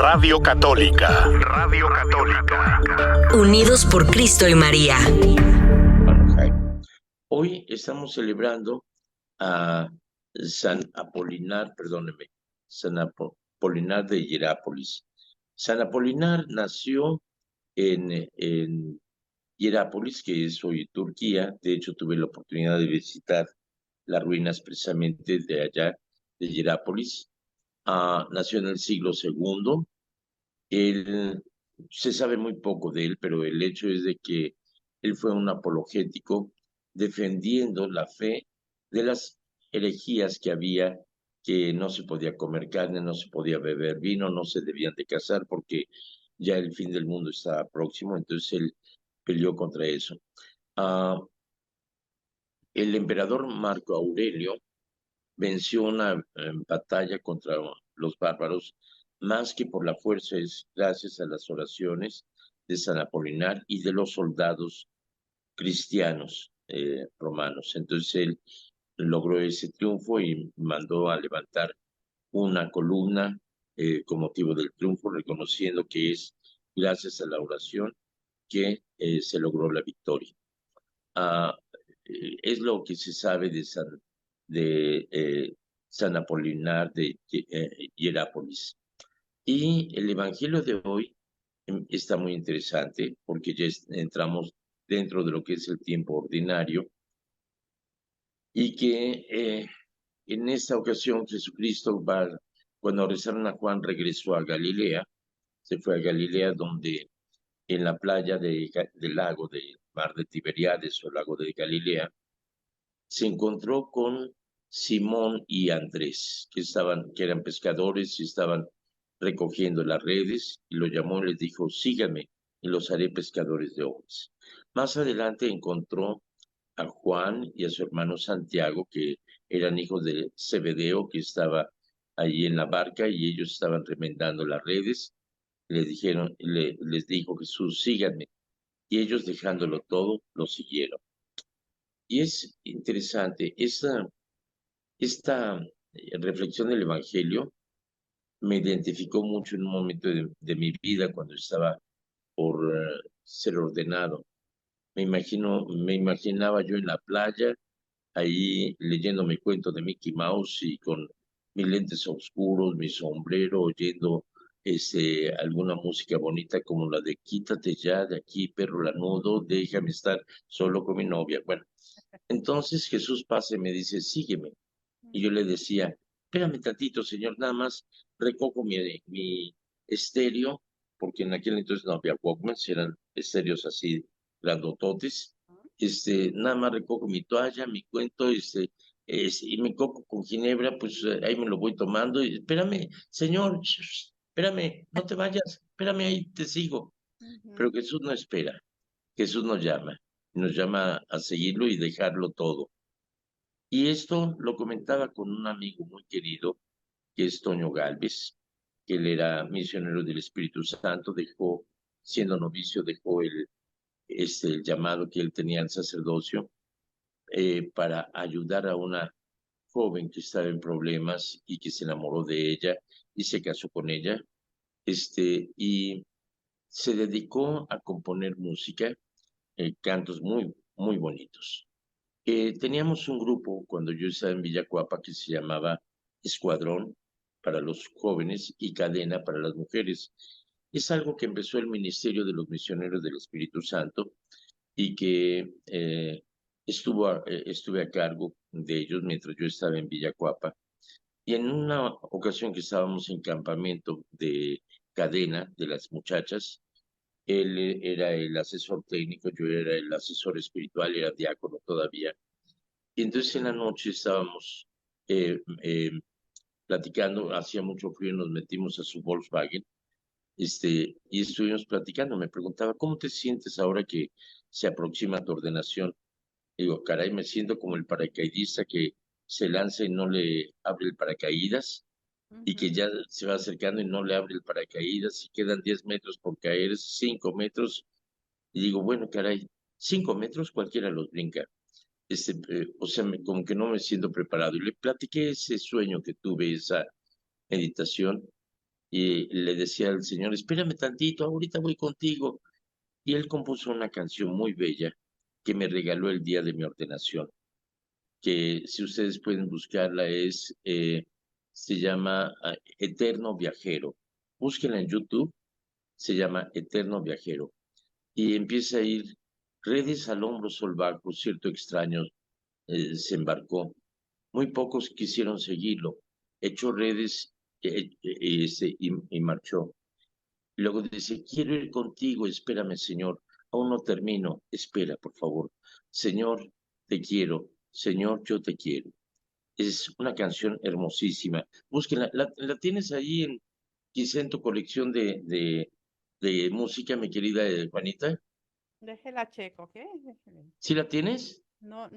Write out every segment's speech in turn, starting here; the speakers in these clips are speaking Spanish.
Radio Católica. Radio Católica. Unidos por Cristo y María. Hoy estamos celebrando a San Apolinar de Hierápolis. San Apolinar nació en Hierápolis, que es hoy Turquía. De hecho, tuve la oportunidad de visitar las ruinas precisamente de allá, de Hierápolis. Nació en el siglo II. Se sabe muy poco de él, pero el hecho es de que él fue un apologético defendiendo la fe de las herejías que había, que no se podía comer carne, no se podía beber vino, no se debían de casar porque ya el fin del mundo estaba próximo. Entonces él peleó contra eso. El emperador Marco Aurelio venció una batalla contra los bárbaros, más que por la fuerza, es gracias a las oraciones de San Apolinar y de los soldados cristianos romanos. Entonces él logró ese triunfo y mandó a levantar una columna con motivo del triunfo, reconociendo que es gracias a la oración que se logró la victoria. Es lo que se sabe de San Apolinar de Hierápolis. Y el Evangelio de hoy está muy interesante porque ya entramos dentro de lo que es el tiempo ordinario y que en esta ocasión Jesucristo cuando rezaron a Juan, regresó a Galilea. Se fue a Galilea, donde en la playa del lago del mar de Tiberíades o lago de Galilea se encontró con Simón y Andrés, que eran pescadores y estaban recogiendo las redes, y lo llamó y les dijo: síganme y los haré pescadores de hombres. Más adelante encontró a Juan y a su hermano Santiago, que eran hijos de Zebedeo, que estaba allí en la barca y ellos estaban remendando las redes. Les dijo Jesús: síganme. Y ellos, dejándolo todo, lo siguieron. Y es interesante, esta reflexión del Evangelio me identificó mucho en un momento de mi vida cuando estaba por ser ordenado. Me imaginaba yo en la playa, ahí leyendo mi cuento de Mickey Mouse y con mis lentes oscuros, mi sombrero, oyendo alguna música bonita como la de quítate ya de aquí, perro lanudo, déjame estar solo con mi novia. Bueno, entonces Jesús pasa y me dice: sígueme. Y yo le decía: espérame tantito, Señor, nada más recojo mi estéreo, porque en aquel entonces no había Walkman, eran estéreos así grandototes. Nada más recojo mi toalla, mi cuento, y mi coco con ginebra, pues ahí me lo voy tomando. Y espérame, Señor, espérame, no te vayas, espérame, ahí te sigo. Pero Jesús no espera, Jesús nos llama a seguirlo y dejarlo todo. Y esto lo comentaba con un amigo muy querido, que es Toño Gálvez, que él era misionero del Espíritu Santo, siendo novicio, dejó el llamado que él tenía al sacerdocio para ayudar a una joven que estaba en problemas y que se enamoró de ella y se casó con ella, y se dedicó a componer música, cantos muy, muy bonitos. Teníamos un grupo cuando yo estaba en Villacuapa que se llamaba Escuadrón para los jóvenes y Cadena para las mujeres. Es algo que empezó el Ministerio de los Misioneros del Espíritu Santo y que estuve a cargo de ellos mientras yo estaba en Villacuapa. Y en una ocasión que estábamos en campamento de Cadena de las muchachas, él era el asesor técnico, yo era el asesor espiritual, era diácono todavía. Y entonces en la noche estábamos platicando, hacía mucho frío, nos metimos a su Volkswagen, y estuvimos platicando. Me preguntaba: ¿cómo te sientes ahora que se aproxima tu ordenación? Digo: caray, me siento como el paracaidista que se lanza y no le abre el paracaídas, y que ya se va acercando y no le abre el paracaídas, y quedan 10 metros por caer, 5 metros, y digo: bueno, caray, 5 metros cualquiera los brinca. O sea, como que no me siento preparado. Y le platiqué ese sueño que tuve, esa meditación, y le decía al Señor, espérame tantito, ahorita voy contigo. Y él compuso una canción muy bella que me regaló el día de mi ordenación, que si ustedes pueden buscarla se llama Eterno Viajero. Búsquenla en YouTube, se llama Eterno Viajero. Y empieza a ir redes al hombro sol bajo, cierto extraño se embarcó. Muy pocos quisieron seguirlo. Echó redes y marchó. Luego dice, quiero ir contigo, espérame, Señor. Aún no termino. Espera, por favor. Señor, te quiero. Señor, yo te quiero. Es una canción hermosísima. Búsquenla. ¿La tienes ahí quizá en tu colección de música, mi querida Juanita? Déjela checo, ¿ok? Déjeme. ¿Sí la tienes? No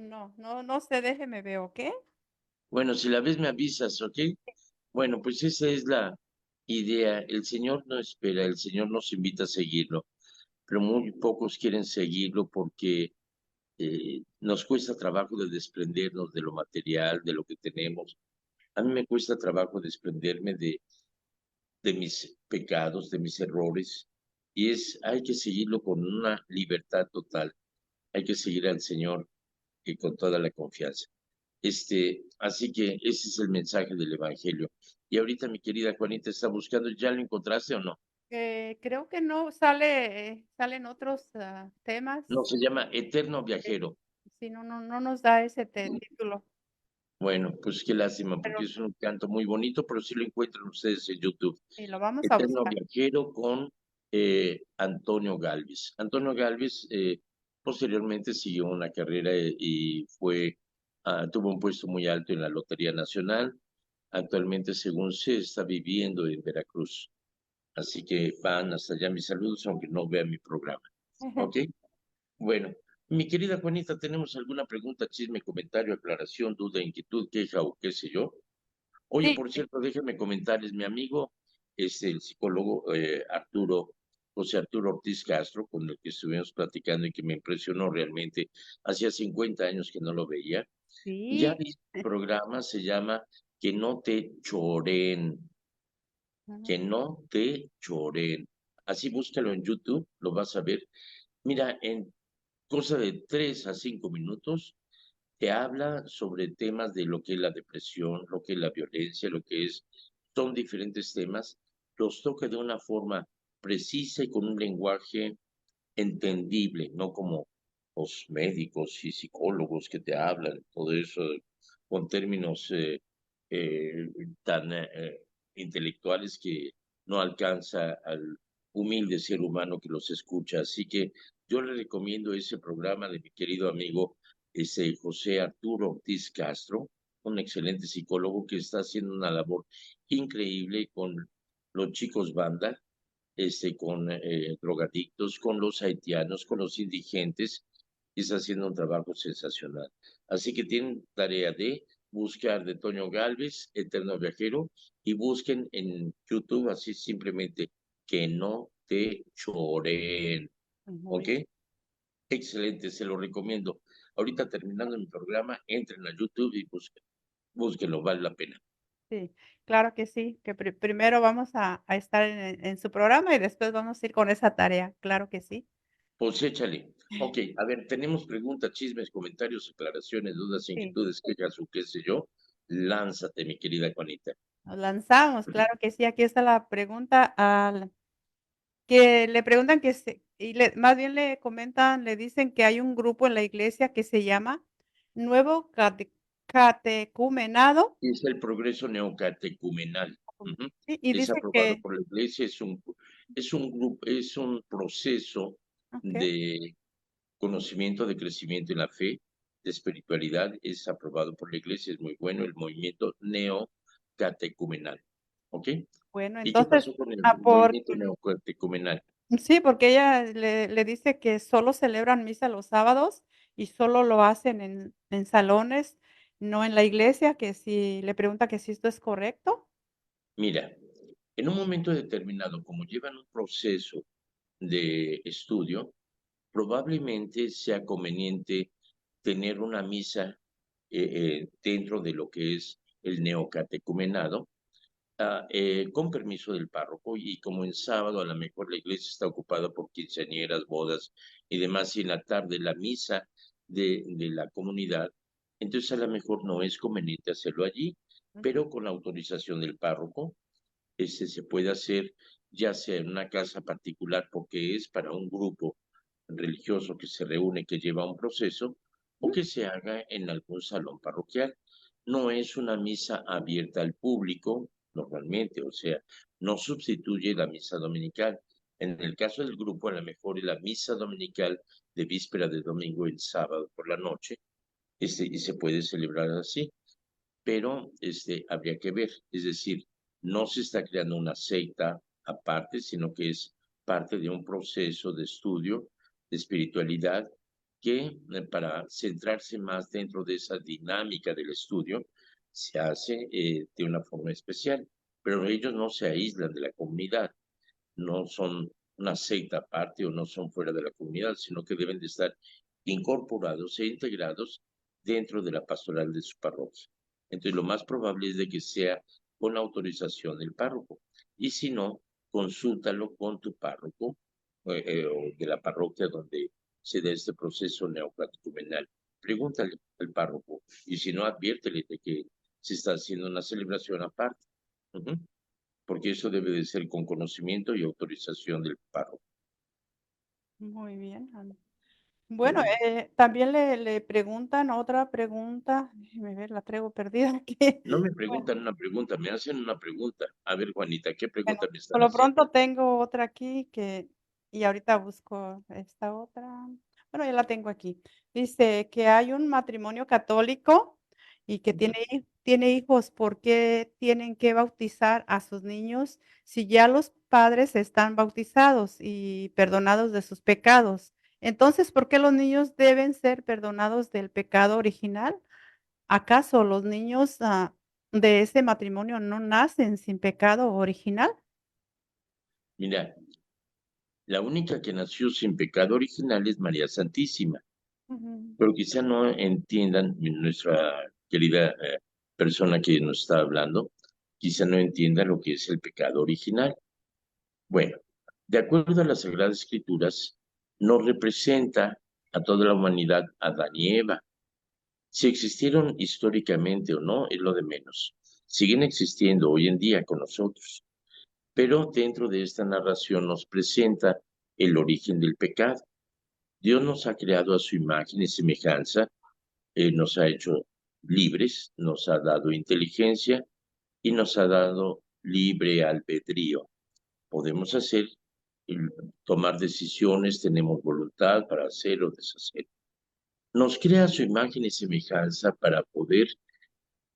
sé, déjeme ver, ¿ok? Bueno, si la ves me avisas, ¿ok? Bueno, pues esa es la idea. El Señor no espera, el Señor nos invita a seguirlo, pero muy pocos quieren seguirlo porque nos cuesta trabajo de desprendernos de lo material, de lo que tenemos. A mí me cuesta trabajo desprenderme de mis pecados, de mis errores, y hay que seguirlo con una libertad total. Hay que seguir al Señor y con toda la confianza. Así que ese es el mensaje del Evangelio. Y ahorita mi querida Juanita está buscando, ¿ya lo encontraste o no? Creo que no, salen otros temas. No, se llama Eterno eh, Viajero. Sí, no nos da ese título, Bueno, pues qué lástima, porque pero es un canto muy bonito, pero sí lo encuentran ustedes en YouTube. sí, lo vamos a Eterno buscar. Viajero con Antonio Galvez. Antonio Galvez posteriormente siguió una carrera y tuvo un puesto muy alto en la Lotería Nacional. Actualmente, según se está viviendo en Veracruz. Así que van hasta allá mis saludos, aunque no vean mi programa. ¿Ok? Bueno, mi querida Juanita, ¿tenemos alguna pregunta, chisme, comentario, aclaración, duda, inquietud, queja o qué sé yo? Oye, Sí, por cierto, déjenme comentarles, mi amigo es el psicólogo José Arturo Ortiz Castro, con el que estuvimos platicando y que me impresionó realmente. Hacía 50 años que no lo veía. Ya sí. vi su programa, se llama Que no te choren, que no te choren. Así búscalo en YouTube, lo vas a ver. Mira, en cosa de 3 a 5 minutos te habla sobre temas de lo que es la depresión, lo que es la violencia, son diferentes temas, los toca de una forma precisa y con un lenguaje entendible, no como los médicos y psicólogos que te hablan, todo eso con términos eh, tan intelectuales que no alcanza al humilde ser humano que los escucha. Así que yo le recomiendo ese programa de mi querido amigo José Arturo Ortiz Castro, un excelente psicólogo que está haciendo una labor increíble con los chicos banda, con drogadictos, con los haitianos, con los indigentes, y está haciendo un trabajo sensacional. Así que tienen tarea de buscar de Toño Galvez, Eterno Viajero, y busquen en YouTube así simplemente que no te choren, Muy ¿ok? Excelente, se lo recomiendo. Ahorita terminando mi programa, entren a YouTube y búsquenlo, vale la pena. Sí, claro que sí, que primero vamos a estar en su programa y después vamos a ir con esa tarea, claro que sí. Pues échale. Ok, a ver, tenemos preguntas, chismes, comentarios, aclaraciones, dudas, Sí, inquietudes, quejas o qué sé yo. Lánzate, mi querida Juanita. nos lanzamos, claro que sí. Aquí está la pregunta que le preguntan más bien le comentan, le dicen que hay un grupo en la iglesia que se llama Nuevo Catecumenado. Es el progreso neocatecumenal. Ujú. Y Es dice aprobado que, por la iglesia, es un grupo, es un proceso ok, de conocimiento, de crecimiento en la fe, de espiritualidad, es aprobado por la iglesia, es muy bueno el movimiento neocatecumenal. ¿Ok? bueno, ¿Y qué entonces, pasó con el porque movimiento neocatecumenal? sí, porque ella le dice que solo celebran misa los sábados y solo lo hacen en salones, no en la iglesia, que si le pregunta que si esto es correcto. Mira, en un momento determinado, como llevan un proceso de estudio, probablemente sea conveniente tener una misa dentro de lo que es el neocatecumenado, con permiso del párroco, y como en sábado a lo mejor la iglesia está ocupada por quinceañeras, bodas y demás, y en la tarde la misa de la comunidad, entonces a lo mejor no es conveniente hacerlo allí, Ujú. pero con la autorización del párroco, se puede hacer ya sea en una casa particular porque es para un grupo religioso que se reúne, que lleva un proceso, o que se haga en algún salón parroquial. No es una misa abierta al público normalmente, o sea, no sustituye la misa dominical. En el caso del grupo, a lo mejor es la misa dominical de víspera de domingo el sábado por la noche, y se puede celebrar así, pero habría que ver, es decir, no se está creando una secta aparte, sino que es parte de un proceso de estudio de espiritualidad que, para centrarse más dentro de esa dinámica del estudio, se hace de una forma especial, pero ellos no se aíslan de la comunidad, no son una secta aparte o no son fuera de la comunidad, sino que deben de estar incorporados e integrados dentro de la pastoral de su parroquia. Entonces, lo más probable es de que sea con autorización del párroco. Y si no, consúltalo con tu párroco, o de la parroquia donde se da este proceso neocatecumenal. Pregúntale al párroco, y si no, adviértele de que se está haciendo una celebración aparte. Ujú. Porque eso debe de ser con conocimiento y autorización del párroco. Muy bien, Ana. Muy Bueno, bien. también le preguntan otra pregunta, déjeme ver, la traigo perdida aquí. No me Bueno, preguntan una pregunta, me hacen una pregunta. A ver, Juanita, ¿qué bueno, pregunta me por están lo haciendo? pronto tengo otra aquí y ahorita busco esta otra. Bueno, ya la tengo aquí. Dice que hay un matrimonio católico y que Ujú. tiene hijos. ¿Por qué tienen que bautizar a sus niños si ya los padres están bautizados y perdonados de sus pecados? Entonces, ¿por qué los niños deben ser perdonados del pecado original? ¿Acaso los niños de ese matrimonio no nacen sin pecado original? Mira, la única que nació sin pecado original es María Santísima, Ujú. pero quizá no entiendan, nuestra querida persona que nos está hablando, quizá no entienda lo que es el pecado original. Bueno, de acuerdo a las Sagradas Escrituras, no representa a toda la humanidad Adán y Eva. Si existieron históricamente o no, es lo de menos. Siguen existiendo hoy en día con nosotros, pero dentro de esta narración nos presenta el origen del pecado. Dios nos ha creado a su imagen y semejanza, nos ha hecho libres, nos ha dado inteligencia y nos ha dado libre albedrío. Podemos hacer, tomar decisiones, tenemos voluntad para hacer o deshacer. Nos crea a su imagen y semejanza para poder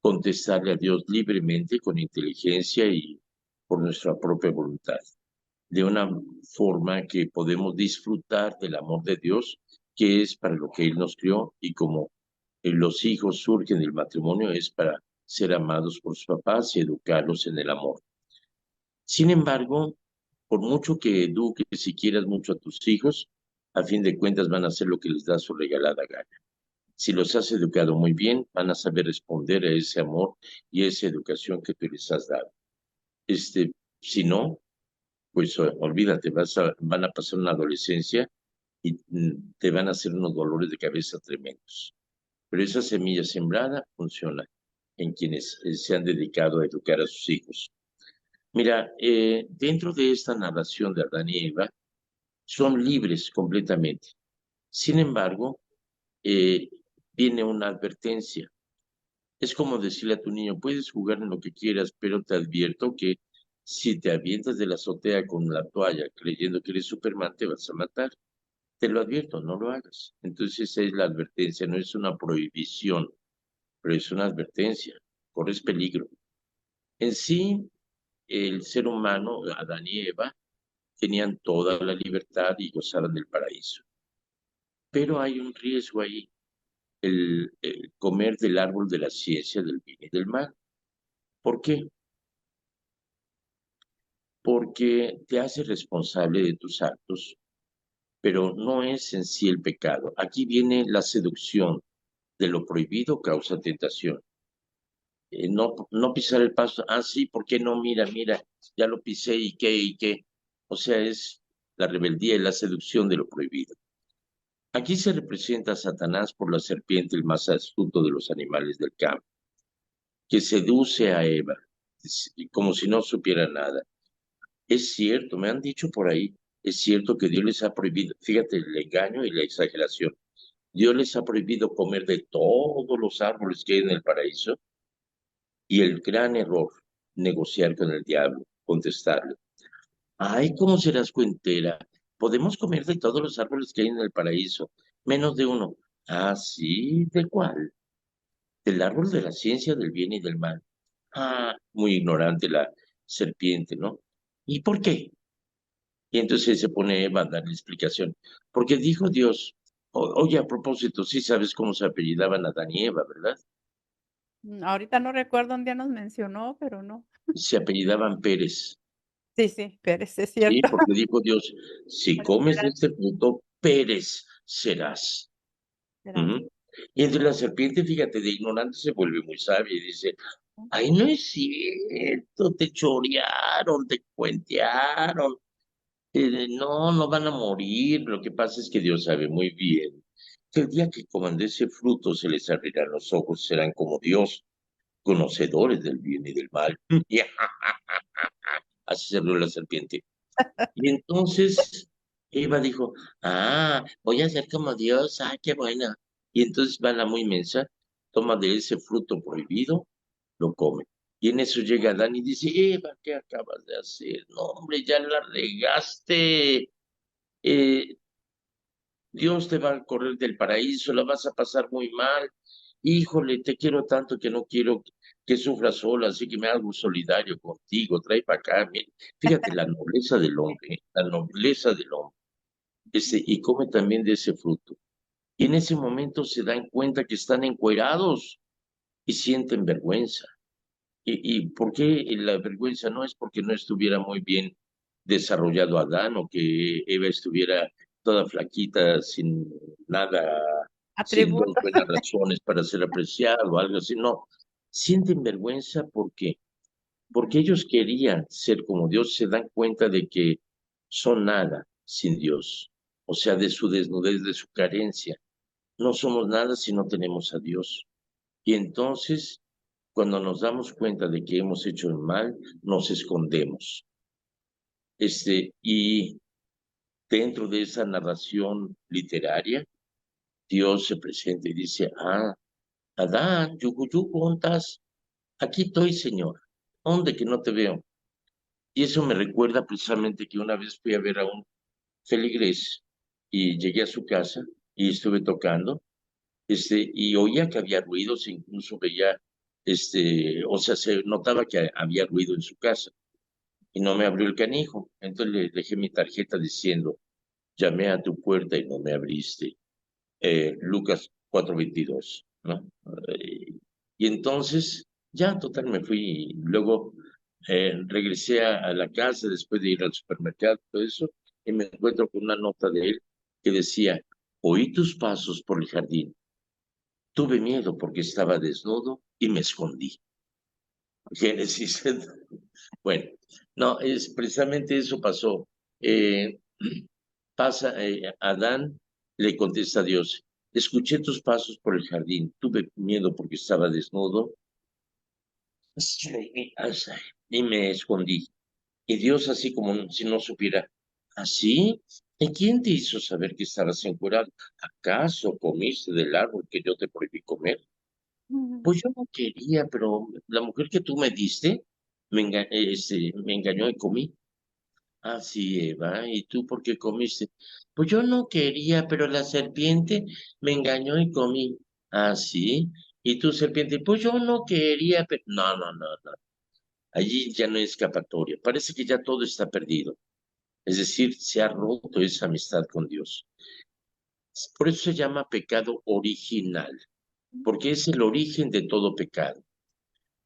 contestarle a Dios libremente, con inteligencia y por nuestra propia voluntad, de una forma que podemos disfrutar del amor de Dios, que es para lo que Él nos crió, y como los hijos surgen del matrimonio, es para ser amados por sus papás y educarlos en el amor. Sin embargo, por mucho que eduques y quieras mucho a tus hijos, a fin de cuentas van a hacer lo que les da su regalada gana. Si los has educado muy bien, van a saber responder a ese amor y esa educación que tú les has dado. Si no, pues olvídate, van a pasar una adolescencia y te van a hacer unos dolores de cabeza tremendos. Pero esa semilla sembrada funciona en quienes se han dedicado a educar a sus hijos. Mira, dentro de esta narración de Adán y Eva, son libres completamente. Sin embargo, eh, viene una advertencia. Es como decirle a tu niño, puedes jugar en lo que quieras, pero te advierto que si te avientas de la azotea con la toalla creyendo que eres Superman, te vas a matar. Te lo advierto, no lo hagas. Entonces esa es la advertencia, no es una prohibición, pero es una advertencia. Corres peligro. En sí, el ser humano, Adán y Eva, tenían toda la libertad y gozaban del paraíso. Pero hay un riesgo ahí, el comer del árbol de la ciencia del bien y del mal. ¿Por qué? Porque te hace responsable de tus actos, pero no es en sí el pecado. Aquí viene la seducción. De lo prohibido causa tentación. no pisar el pasto. Ah, sí, ¿por qué no? Mira, mira, ya lo pisé y qué, y qué. O sea, es la rebeldía y la seducción de lo prohibido. Aquí se representa a Satanás por la serpiente, el más astuto de los animales del campo, que seduce a Eva, como si no supiera nada. Es cierto, me han dicho por ahí, es cierto que Dios les ha prohibido, fíjate el engaño y la exageración. Dios les ha prohibido comer de todos los árboles que hay en el paraíso y el gran error, negociar con el diablo, contestarle. Ay, ¿cómo serás cuentera? Podemos comer de todos los árboles que hay en el paraíso, menos de uno. Ah, sí, ¿de cuál? Del árbol de la ciencia del bien y del mal. Ah, muy ignorante la serpiente, ¿no? ¿Y por qué? Y entonces se pone Eva a darle explicación. Porque dijo Dios, oye, a propósito, sí sabes cómo se apellidaban Adán y Eva, ¿verdad? Ahorita no recuerdo un día nos mencionó, pero no. Se apellidaban Pérez, Sí, sí, Pérez, es ¿sí? cierto. Porque dijo Dios, si Así comes de será, este fruto, Pérez serás. será. Ujú. Y entonces la serpiente, fíjate, de ignorante se vuelve muy sabia y dice, ay, no es cierto, te chorearon, te cuentearon. No, no van a morir. Lo que pasa es que Dios sabe muy bien que el día que coman de ese fruto se les abrirán los ojos, serán como Dios, conocedores del bien y del mal. Y así se rió la serpiente. Y entonces Eva dijo, ah, voy a ser como Dios, ah, qué buena. Y entonces va la muy mensa, toma de ese fruto prohibido, lo come. Y en eso llega Adán y dice, Eva, ¿qué acabas de hacer? No, hombre, ya la regaste. Eh, Dios te va a correr del paraíso, la vas a pasar muy mal. Híjole, te quiero tanto que no quiero que sufras sola, así que me hago solidario contigo, trae para acá. Mira. Fíjate la nobleza del hombre, la nobleza del hombre. Y come también de ese fruto. Y en ese momento se dan cuenta que están encuerados y sienten vergüenza. ¿Y por qué la vergüenza? No es porque no estuviera muy bien desarrollado Adán o que Eva estuviera toda flaquita, sin nada, sin dos Atributo. buenas razones para ser apreciado o algo así. No, sienten vergüenza porque ellos querían ser como Dios, se dan cuenta de que son nada sin Dios, o sea, de su desnudez, de su carencia. No somos nada si no tenemos a Dios. Y entonces, cuando nos damos cuenta de que hemos hecho el mal, nos escondemos. Y dentro de esa narración literaria, Dios se presenta y dice, ah, Adán, yugu, yugu, ¿dónde estás? Aquí estoy, Señor. ¿Dónde que no te veo? Y eso me recuerda precisamente que una vez fui a ver a un feligrés y llegué a su casa y estuve tocando, y oía que había ruidos, incluso veía, o sea, se notaba que había ruido en su casa y no me abrió el canijo. Entonces le dejé mi tarjeta diciendo, llamé a tu puerta y no me abriste. Lucas 4:22, ¿no? Y entonces, ya, total, me fui y luego regresé a la casa después de ir al supermercado, todo eso, y me encuentro con una nota de él que decía, oí tus pasos por el jardín, tuve miedo porque estaba desnudo y me escondí. Génesis. Bueno, no, es precisamente eso pasó. Eh, Adán le contesta a Dios, escuché tus pasos por el jardín, tuve miedo porque estaba desnudo y me escondí. Y Dios así como si no supiera, ¿así? ¿Y quién te hizo saber que estabas encuerado? ¿Acaso comiste del árbol que yo te prohibí comer? Ujú. Pues yo no quería, pero la mujer que tú me diste me engañó y comí. Ah, sí, Eva, ¿y tú por qué comiste? Pues yo no quería, pero la serpiente me engañó y comí. Ah, sí, y tú, serpiente, pues yo no quería, pero no, no, no, no. Allí ya no hay escapatoria. Parece que ya todo está perdido. Es decir, se ha roto esa amistad con Dios. Por eso se llama pecado original, porque es el origen de todo pecado.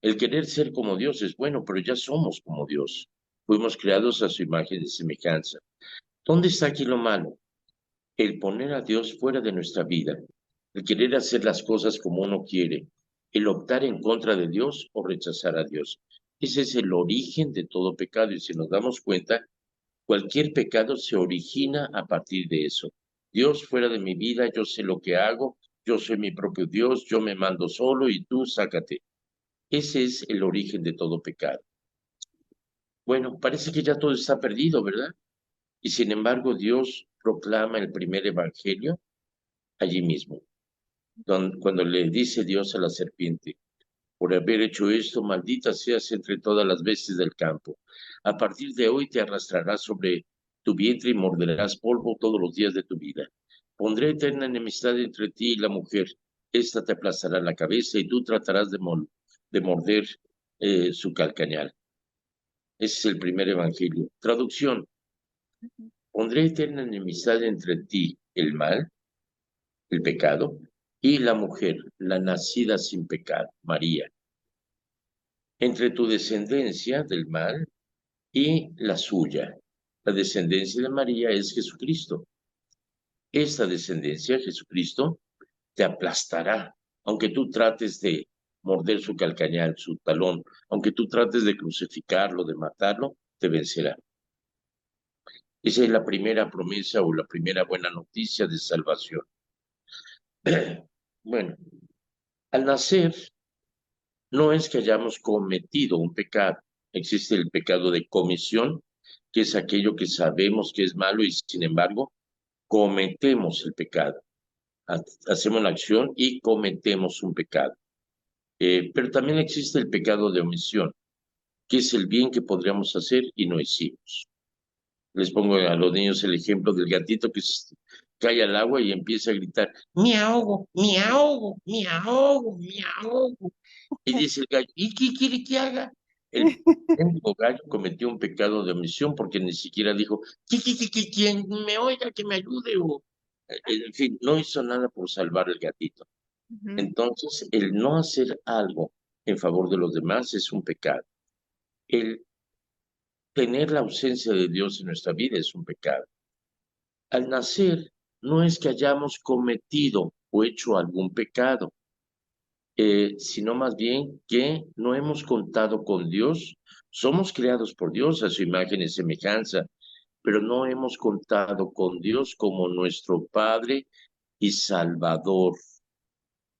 El querer ser como Dios es bueno, pero ya somos como Dios. Fuimos creados a su imagen y semejanza. ¿Dónde está aquí lo malo? El poner a Dios fuera de nuestra vida, el querer hacer las cosas como uno quiere, el optar en contra de Dios o rechazar a Dios. Ese es el origen de todo pecado y si nos damos cuenta, cualquier pecado se origina a partir de eso. Dios fuera de mi vida, yo sé lo que hago, yo soy mi propio Dios, yo me mando solo y tú sácate. Ese es el origen de todo pecado. Bueno, parece que ya todo está perdido, ¿verdad? Y sin embargo, Dios proclama el primer evangelio allí mismo, cuando le dice Dios a la serpiente, por haber hecho esto, maldita seas entre todas las bestias del campo. A partir de hoy te arrastrarás sobre tu vientre y morderás polvo todos los días de tu vida. Pondré eterna enemistad entre ti y la mujer. Esta te aplastará la cabeza y tú tratarás de morder su calcañar. Ese es el primer evangelio. Traducción. Pondré eterna enemistad entre ti, el mal, el pecado, y la mujer, la nacida sin pecado, María. Entre tu descendencia del mal y la suya. La descendencia de María es Jesucristo. Esta descendencia, Jesucristo, te aplastará, aunque tú trates de morder su calcañar, su talón, aunque tú trates de crucificarlo, de matarlo, te vencerá. Esa es la primera promesa o la primera buena noticia de salvación. Bueno, al nacer no es que hayamos cometido un pecado. Existe el pecado de comisión, que es aquello que sabemos que es malo y sin embargo cometemos el pecado. Hacemos la acción y cometemos un pecado. Pero también existe el pecado de omisión, que es el bien que podríamos hacer y no hicimos. Les pongo a los niños el ejemplo del gatito que cae al agua y empieza a gritar, me ahogo, me ahogo, me ahogo, me ahogo. Y dice el gallo, ¿y qué quiere que haga? El mendigo gallo cometió un pecado de omisión porque ni siquiera dijo, ¿quién me oiga que me ayude? O, en fin, no hizo nada por salvar al gatito. Ujú. Entonces, el no hacer algo en favor de los demás es un pecado. El tener la ausencia de Dios en nuestra vida es un pecado. Al nacer, no es que hayamos cometido o hecho algún pecado, sino más bien que no hemos contado con Dios. Somos creados por Dios a su imagen y semejanza, pero no hemos contado con Dios como nuestro Padre y Salvador.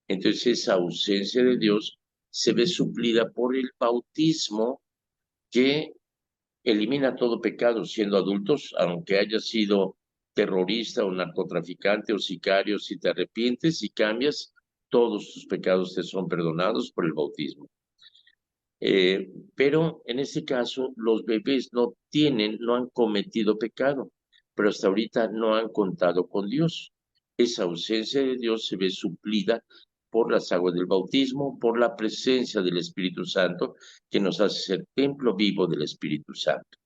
Entonces esa ausencia de Dios se ve suplida por el bautismo que elimina todo pecado siendo adultos, aunque haya sido terrorista o narcotraficante o sicario, si te arrepientes y cambias, todos tus pecados te son perdonados por el bautismo. Pero en este caso, los bebés no han cometido pecado, pero hasta ahorita no han contado con Dios. Esa ausencia de Dios se ve suplida por las aguas del bautismo, por la presencia del Espíritu Santo, que nos hace ser templo vivo del Espíritu Santo.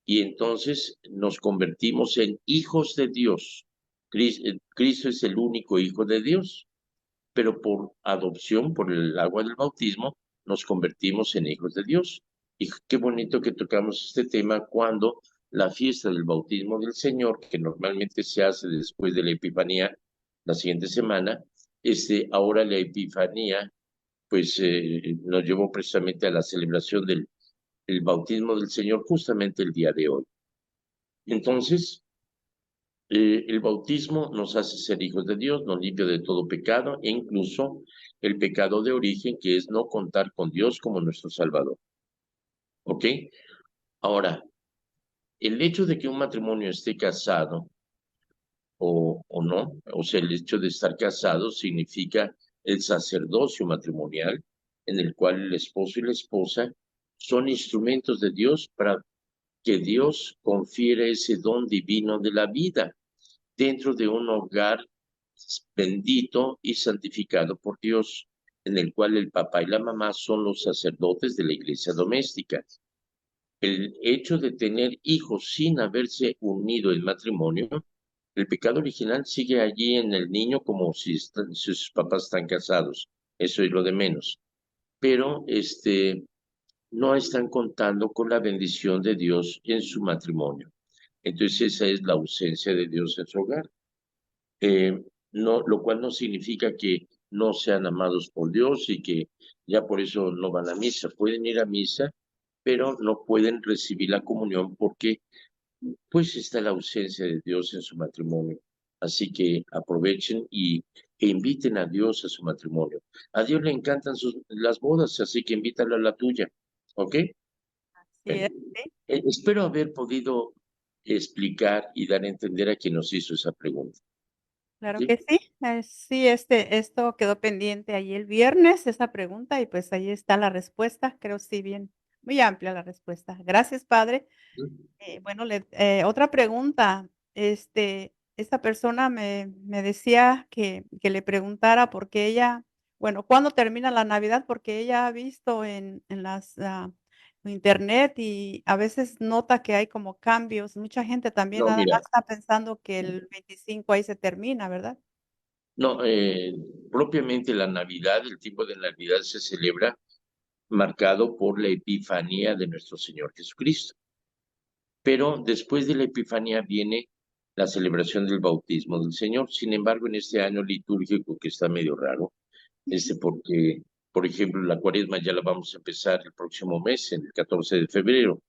Y entonces nos convertimos en hijos de Dios. Cristo es el único hijo de Dios, pero por adopción, por el agua del bautismo, nos convertimos en hijos de Dios. Y qué bonito que tocamos este tema cuando la fiesta del bautismo del Señor, que normalmente se hace después de la Epifanía, la siguiente semana, ahora la Epifanía, pues nos llevó precisamente a la celebración del el bautismo del Señor justamente el día de hoy. Entonces, el bautismo nos hace ser hijos de Dios, nos limpia de todo pecado e incluso el pecado de origen, que es no contar con Dios como nuestro Salvador. ¿Ok? Ahora, el hecho de que un matrimonio esté casado o no, o sea, el hecho de estar casado significa el sacerdocio matrimonial, en el cual el esposo y la esposa son instrumentos de Dios para que Dios confiere ese don divino de la vida dentro de un hogar bendito y santificado por Dios, en el cual el papá y la mamá son los sacerdotes de la iglesia doméstica. El hecho de tener hijos sin haberse unido en matrimonio, el pecado original sigue allí en el niño como si sus papás están casados. Eso es lo de menos. Pero no están contando con la bendición de Dios en su matrimonio. Entonces esa es la ausencia de Dios en su hogar. No, lo cual no significa que no sean amados por Dios y que ya por eso no van a misa. Pueden ir a misa, pero no pueden recibir la comunión porque pues está la ausencia de Dios en su matrimonio. Así que aprovechen e inviten a Dios a su matrimonio. A Dios le encantan las bodas, así que invítalo a la tuya. ¿Ok? Sí, Bueno, sí, espero haber podido explicar y dar a entender a quien nos hizo esa pregunta. claro ¿Sí? que sí. Sí, esto quedó pendiente ahí el viernes, esa pregunta, y pues ahí está la respuesta. Creo sí, bien, muy amplia la respuesta. Gracias, padre. Bueno, otra pregunta. Esta persona me decía que le preguntara por qué ella, bueno, ¿cuándo termina la Navidad? Porque ella ha visto en internet y a veces nota que hay como cambios. Mucha gente también No, nada mira, más está pensando que el 25 ahí se termina, ¿verdad? no, propiamente la Navidad, el tiempo de Navidad se celebra marcado por la Epifanía de nuestro Señor Jesucristo. Pero después de la Epifanía viene la celebración del bautismo del Señor. Sin embargo, en este año litúrgico que está medio raro, porque, por ejemplo, la Cuaresma ya la vamos a empezar el próximo mes, el 14 de febrero.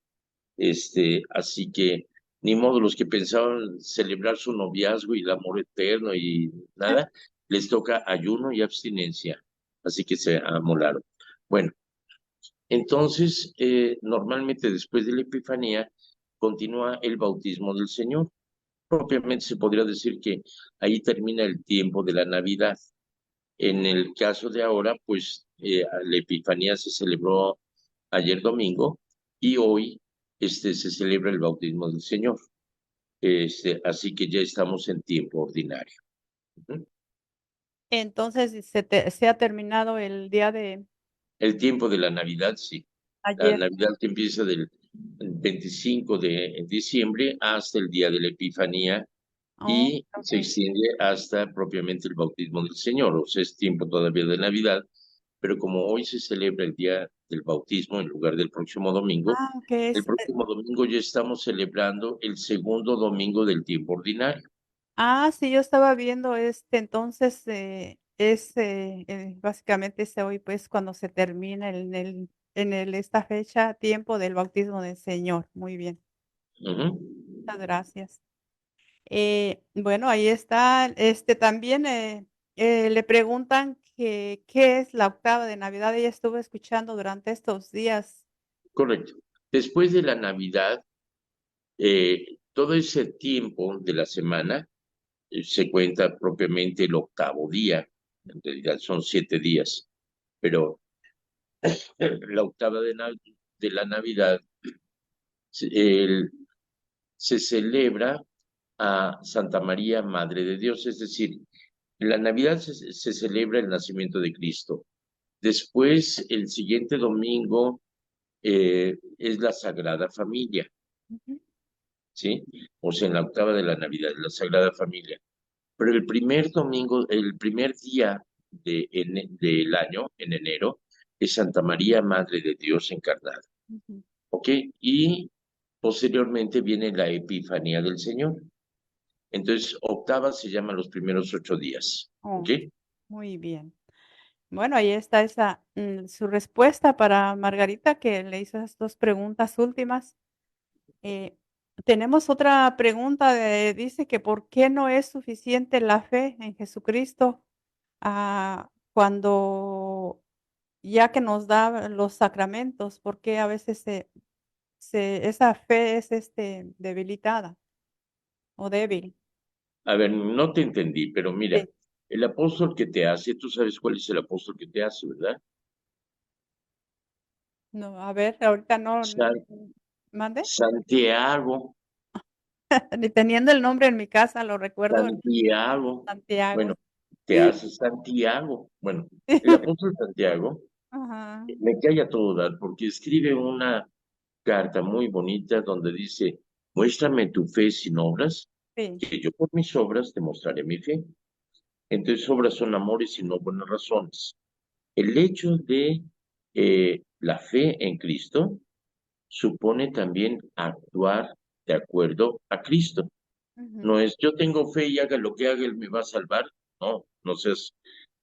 Así que ni modo, los que pensaban celebrar su noviazgo y el amor eterno y nada, les toca ayuno y abstinencia. Así que se amolaron. Bueno, entonces, normalmente después de la Epifanía continúa el bautismo del Señor. Propiamente se podría decir que ahí termina el tiempo de la Navidad. En el caso de ahora, pues la Epifanía se celebró ayer domingo y hoy se celebra el bautismo del Señor. Así que ya estamos en tiempo ordinario. Ujú. Entonces, se ha terminado el día de El tiempo de la Navidad, sí. La ayer. Navidad que empieza del 25 de diciembre hasta el día de la Epifanía Oh, y se ok. extiende hasta propiamente el bautismo del Señor. O sea, es tiempo todavía de Navidad, pero como hoy se celebra el día del bautismo en lugar del próximo domingo, Ah, ok. el próximo domingo ya estamos celebrando el segundo domingo del tiempo ordinario. Sí, yo estaba viendo entonces básicamente ese hoy, pues cuando se termina esta fecha, tiempo del bautismo del Señor. Muy bien, Ujú. muchas gracias. Bueno, ahí está. También le preguntan que qué es la octava de Navidad. Ella estuvo escuchando durante estos días. Correcto. Después de la Navidad, todo ese tiempo de la semana se cuenta propiamente el octavo día. En realidad son 7 días, pero la octava de la Navidad se se celebra a Santa María, Madre de Dios, es decir, en la Navidad se celebra el nacimiento de Cristo. Después, el siguiente domingo es la Sagrada Familia, Ujú, ¿sí? O sea, en la octava de la Navidad, la Sagrada Familia. Pero el primer domingo, el primer día del año, en enero, es Santa María, Madre de Dios encarnada, ujú. ¿ok? Y posteriormente viene la Epifanía del Señor. Entonces, octava se llaman los primeros 8 días, ¿ok? Oh, muy bien. Bueno, ahí está su respuesta para Margarita, que le hizo esas dos preguntas últimas. Eh, Tenemos otra pregunta, dice que ¿por qué no es suficiente la fe en Jesucristo cuando ya que nos da los sacramentos? ¿Por qué a veces esa fe es debilitada o débil? A ver, no te entendí, pero mira, Sí. el apóstol que te hace, tú sabes cuál es el apóstol que te hace, ¿verdad? No, a ver, ahorita no, San- mande. Santiago, Ni teniendo el nombre en mi casa, lo recuerdo, Santiago, Santiago. bueno, te hace Santiago. Bueno, el apóstol Santiago Ajá, me cae a todo dar porque escribe una carta muy bonita donde dice, muéstrame tu fe sin obras, sí. que yo por mis obras te mostraré mi fe. Entonces, obras son amores y no buenas razones. El hecho de la fe en Cristo supone también actuar de acuerdo a Cristo. Ujú, No es yo tengo fe y haga lo que haga, Él me va a salvar. No, no seas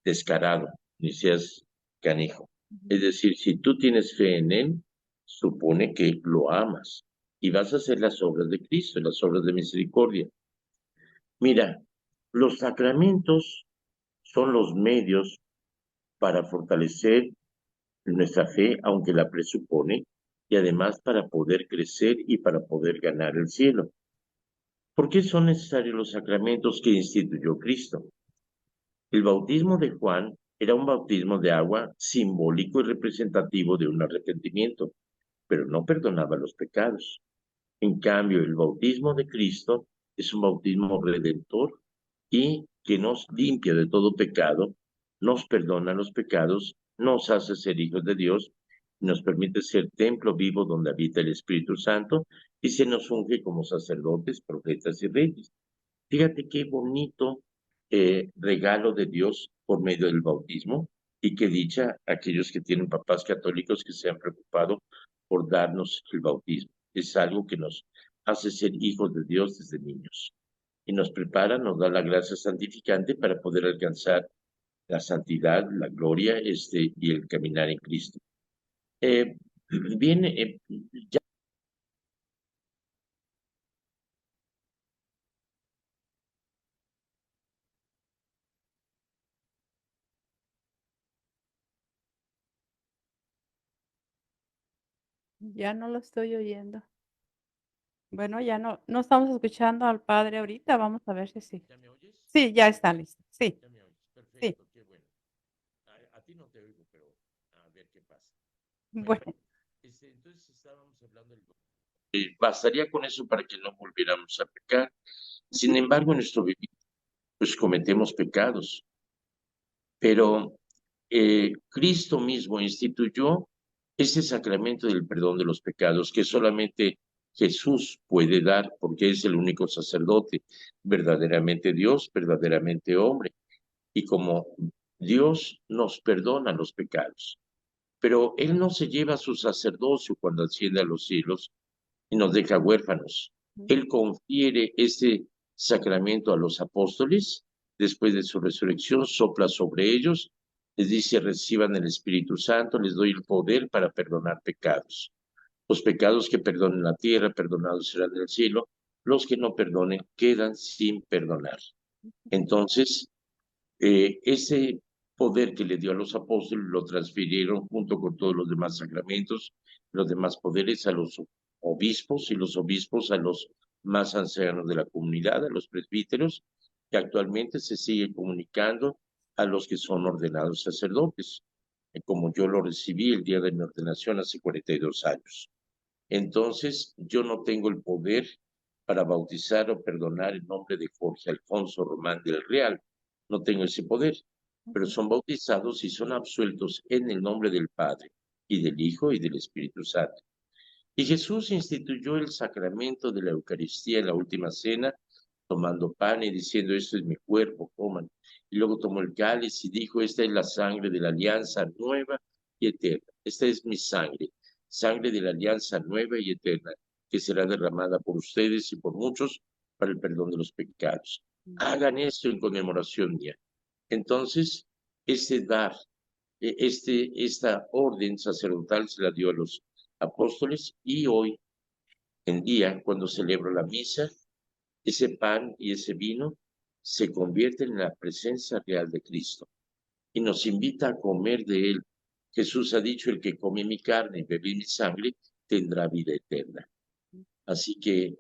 descarado, ni seas canijo. Es decir, si tú tienes fe en Él, supone que lo amas y vas a hacer las obras de Cristo, las obras de misericordia. Mira, los sacramentos son los medios para fortalecer nuestra fe, aunque la presupone, y además para poder crecer y para poder ganar el cielo. ¿Por qué son necesarios los sacramentos que instituyó Cristo? El bautismo de Juan era un bautismo de agua simbólico y representativo de un arrepentimiento, pero no perdonaba los pecados. En cambio, el bautismo de Cristo es un bautismo redentor y que nos limpia de todo pecado, nos perdona los pecados, nos hace ser hijos de Dios, nos permite ser templo vivo donde habita el Espíritu Santo y se nos unge como sacerdotes, profetas y reyes. Fíjate qué bonito regalo de Dios por medio del bautismo y qué dicha aquellos que tienen papás católicos que se han preocupado por darnos el bautismo. Es algo que nos hace ser hijos de Dios desde niños y nos prepara, nos da la gracia santificante para poder alcanzar la santidad, la gloria y el caminar en Cristo. Bien, Ya no lo estoy oyendo. Bueno, ya no estamos escuchando al padre ahorita. Vamos a ver si sí. ¿Ya me oyes? Sí, ya está listo. Sí, Ya me oyes. sí. Perfecto, qué bueno. A ti no te oigo, pero a ver qué pasa. Bueno, Bueno, entonces estábamos hablando del... bastaría con eso para que no volviéramos a pecar. Sin embargo, en nuestro vivir, pues cometemos pecados. Pero Cristo mismo instituyó ese sacramento del perdón de los pecados que solamente Jesús puede dar porque es el único sacerdote, verdaderamente Dios, verdaderamente hombre. Y como Dios nos perdona los pecados, pero Él no se lleva su sacerdocio cuando asciende a los cielos y nos deja huérfanos. Él confiere ese sacramento a los apóstoles, después de su resurrección, sopla sobre ellos, les dice, reciban el Espíritu Santo, les doy el poder para perdonar pecados. Los pecados que perdonen la tierra, perdonados serán en el cielo, los que no perdonen quedan sin perdonar. Entonces, ese poder que le dio a los apóstoles lo transfirieron junto con todos los demás sacramentos, los demás poderes a los obispos y los obispos a los más ancianos de la comunidad, a los presbíteros, que actualmente se sigue comunicando a los que son ordenados sacerdotes, como yo lo recibí el día de mi ordenación hace 42 años. Entonces, yo no tengo el poder para bautizar o perdonar en nombre de Jorge Alfonso Román del Real. No tengo ese poder, pero son bautizados y son absueltos en el nombre del Padre y del Hijo y del Espíritu Santo. Y Jesús instituyó el sacramento de la Eucaristía en la última cena, tomando pan y diciendo, esto es mi cuerpo, coman. Y luego tomó el cáliz y dijo, esta es la sangre de la alianza nueva y eterna. Esta es mi sangre, sangre de la alianza nueva y eterna, que será derramada por ustedes y por muchos para el perdón de los pecados. Hagan esto en conmemoración mía. Entonces, ese dar, esta orden sacerdotal se la dio a los apóstoles y hoy en día, cuando celebro la misa, ese pan y ese vino se convierten en la presencia real de Cristo y nos invita a comer de Él. Jesús ha dicho, el que come mi carne y bebe mi sangre tendrá vida eterna. Así que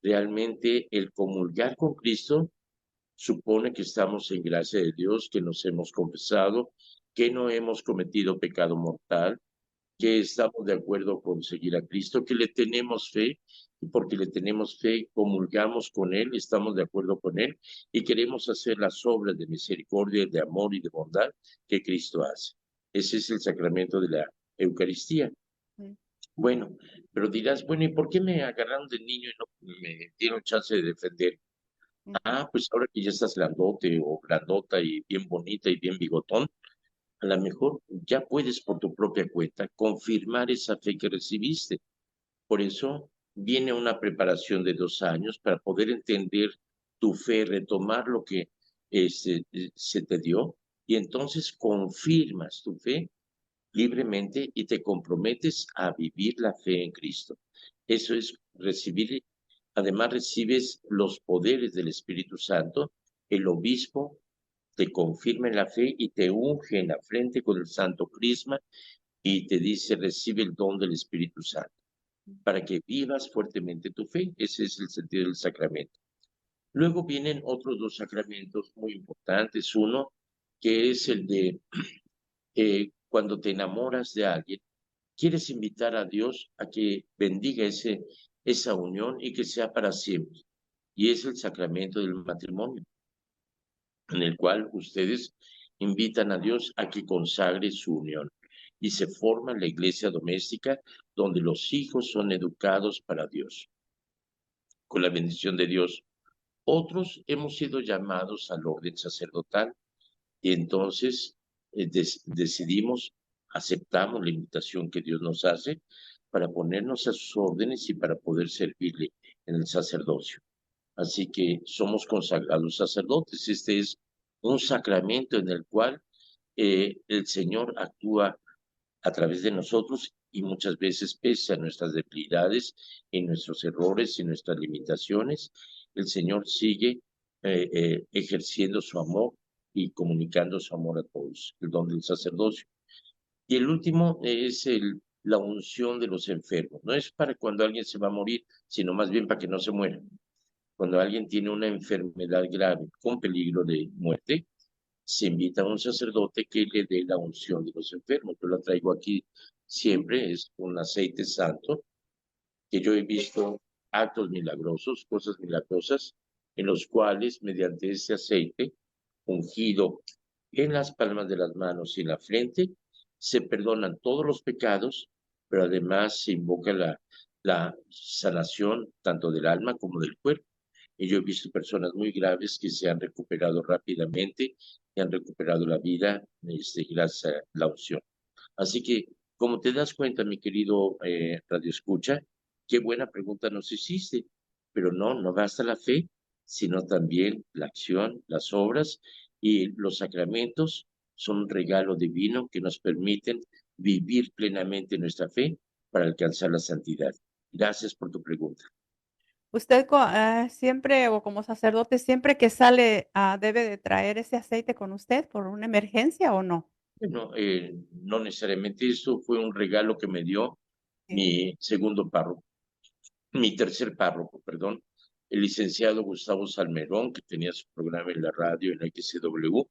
realmente el comulgar con Cristo supone que estamos en gracia de Dios, que nos hemos confesado, que no hemos cometido pecado mortal, que estamos de acuerdo con seguir a Cristo, que le tenemos fe, y porque le tenemos fe, comulgamos con Él, estamos de acuerdo con Él, y queremos hacer las obras de misericordia, de amor y de bondad que Cristo hace. Ese es el sacramento de la Eucaristía. Bueno, pero dirás, bueno, ¿y por qué me agarraron de niño y no me dieron chance de defender? Ah, pues ahora que ya estás grandote o grandota y bien bonita y bien bigotón, a lo mejor ya puedes por tu propia cuenta confirmar esa fe que recibiste. Por eso viene una preparación de 2 años para poder entender tu fe, retomar lo que se te dio y entonces confirmas tu fe libremente y te comprometes a vivir la fe en Cristo. Eso es recibir, además recibes los poderes del Espíritu Santo, el obispo te confirma en la fe y te unge en la frente con el santo crisma y te dice, recibe el don del Espíritu Santo, para que vivas fuertemente tu fe. Ese es el sentido del sacramento. Luego vienen otros dos sacramentos muy importantes. Uno, que es el de cuando te enamoras de alguien, quieres invitar a Dios a que bendiga esa unión y que sea para siempre. Y es el sacramento del matrimonio, en el cual ustedes invitan a Dios a que consagre su unión. Y se forma la iglesia doméstica donde los hijos son educados para Dios. Con la bendición de Dios, otros hemos sido llamados al orden sacerdotal y entonces decidimos, aceptamos la invitación que Dios nos hace para ponernos a sus órdenes y para poder servirle en el sacerdocio. Así que somos consagrados sacerdotes. Este es un sacramento en el cual el Señor actúa a través de nosotros y muchas veces pese a nuestras debilidades y nuestros errores y nuestras limitaciones, el Señor sigue ejerciendo su amor y comunicando su amor a todos, el don del sacerdocio. Y el último es la unción de los enfermos. No es para cuando alguien se va a morir, sino más bien para que no se muera. Cuando alguien tiene una enfermedad grave con peligro de muerte, se invita a un sacerdote que le dé la unción de los enfermos. Yo la traigo aquí siempre, es un aceite santo, que yo he visto actos milagrosos, cosas milagrosas, en los cuales mediante ese aceite ungido en las palmas de las manos y en la frente, se perdonan todos los pecados, pero además se invoca la sanación tanto del alma como del cuerpo. Y yo he visto personas muy graves que se han recuperado rápidamente y han recuperado la vida gracias a la unción. Así que, como te das cuenta, mi querido Radio Escucha, qué buena pregunta nos hiciste. Pero no basta la fe, sino también la acción, las obras y los sacramentos son un regalo divino que nos permiten vivir plenamente nuestra fe para alcanzar la santidad. Gracias por tu pregunta. Usted siempre o como sacerdote, siempre que sale, ¿debe de traer ese aceite con usted por una emergencia o no? Bueno, no necesariamente eso fue un regalo que me dio Sí, mi segundo párroco, mi tercer párroco, perdón, el licenciado Gustavo Salmerón, que tenía su programa en la radio en XCW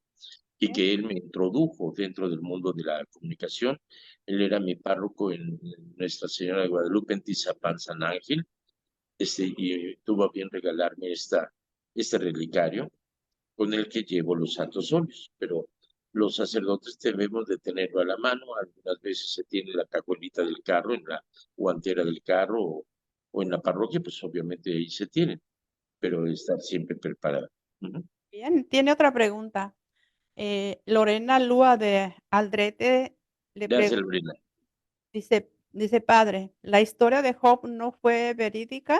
y sí, que él me introdujo dentro del mundo de la comunicación. Él era mi párroco en Nuestra Señora de Guadalupe, en Tizapán, San Ángel, y tuvo a bien regalarme este relicario con el que llevo los santos óleos, pero los sacerdotes debemos de tenerlo a la mano. Algunas veces se tiene la cajuelita del carro, en la guantera del carro o en la parroquia, pues obviamente ahí se tienen, pero estar siempre preparado. Ujú. bien. Tiene otra pregunta. Lorena Lúa de Aldrete le Gracias, pregunta, Lorena. dice: "Padre, ¿la historia de Job no fue verídica?".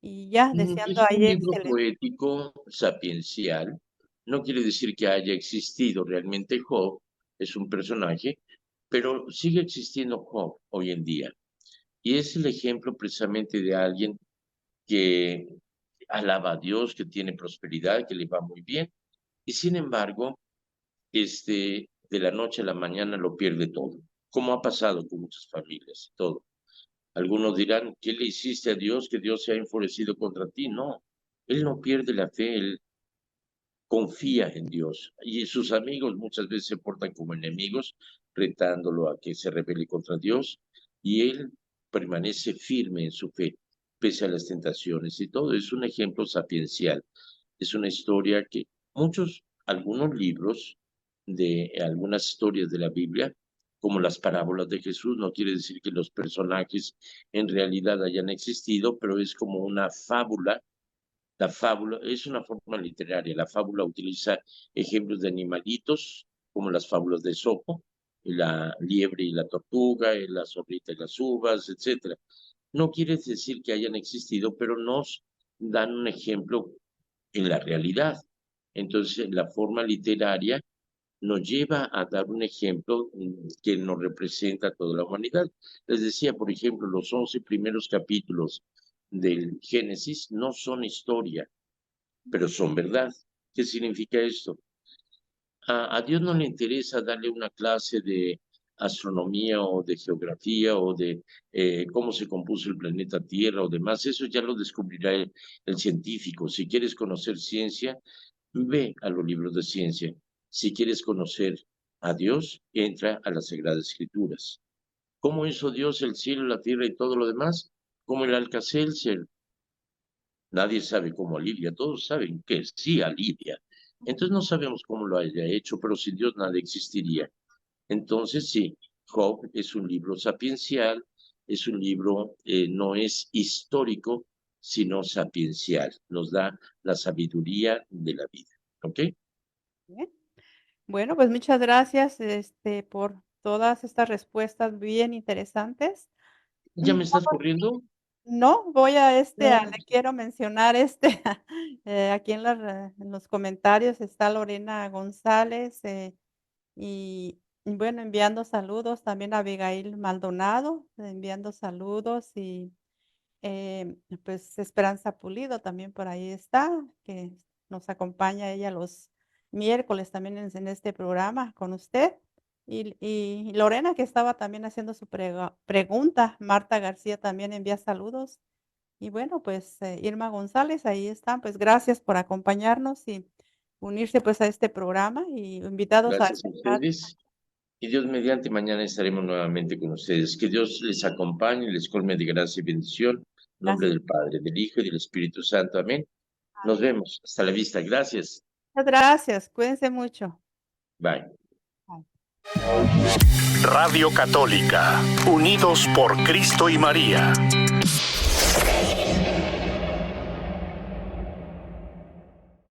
Y ya, deseando Es un ahí libro excelente. poético sapiencial. No quiere decir que haya existido realmente Job, es un personaje, pero sigue existiendo Job hoy en día. Y es el ejemplo precisamente de alguien que alaba a Dios, que tiene prosperidad, que le va muy bien, y sin embargo, de la noche a la mañana lo pierde todo, como ha pasado con muchas familias y todo. Algunos dirán, ¿qué le hiciste a Dios que Dios se ha enfurecido contra ti? No, él no pierde la fe, él confía en Dios. Y sus amigos muchas veces se portan como enemigos, retándolo a que se rebele contra Dios, y él permanece firme en su fe, pese a las tentaciones y todo. Es un ejemplo sapiencial. Es una historia que algunos libros de algunas historias de la Biblia, como las parábolas de Jesús, no quiere decir que los personajes en realidad hayan existido, pero es como una fábula. La fábula es una forma literaria. La fábula utiliza ejemplos de animalitos, como las fábulas de Esopo, y la liebre y la tortuga, y la zorrita y las uvas, etcétera. No quiere decir que hayan existido, pero nos dan un ejemplo en la realidad. Entonces, la forma literaria nos lleva a dar un ejemplo que nos representa a toda la humanidad. Les decía, por ejemplo, los 11 primeros capítulos del Génesis no son historia, pero son verdad. ¿Qué significa esto? A Dios no le interesa darle una clase de astronomía o de geografía o de cómo se compuso el planeta Tierra o demás. Eso ya lo descubrirá el científico. Si quieres conocer ciencia, ve a los libros de ciencia. Si quieres conocer a Dios, entra a las Sagradas Escrituras. ¿Cómo hizo Dios el cielo, la tierra y todo lo demás? Como el Alcacelser. Nadie sabe cómo alivia, todos saben que sí alivia. Entonces no sabemos cómo lo haya hecho, pero sin Dios nada existiría. Entonces sí, Job es un libro sapiencial, es un libro, no es histórico, sino sapiencial. Nos da la sabiduría de la vida. ¿Ok? Bien. Bueno, pues muchas gracias, por todas estas respuestas bien interesantes. ¿Ya me estás corriendo? No, voy a, No. le quiero mencionar, aquí en los comentarios está Lorena González, y bueno, enviando saludos, también a Abigail Maldonado, enviando saludos y, pues, Esperanza Pulido también por ahí está, que nos acompaña ella los miércoles también en este programa con usted. Y Lorena, que estaba también haciendo su pregunta, Marta García también envía saludos. Y bueno, pues, Irma González, ahí están. Pues, gracias por acompañarnos y unirse, pues, a este programa y invitados a Gracias a esta plática. ustedes. Y Dios mediante, mañana estaremos nuevamente con ustedes. Que Dios les acompañe, les colme de gracia y bendición. En nombre Gracias. del Padre, del Hijo y del Espíritu Santo. Amén. Nos vemos. Hasta la vista. Gracias. Muchas gracias, cuídense mucho. Bye. Bye. Radio Católica, unidos por Cristo y María.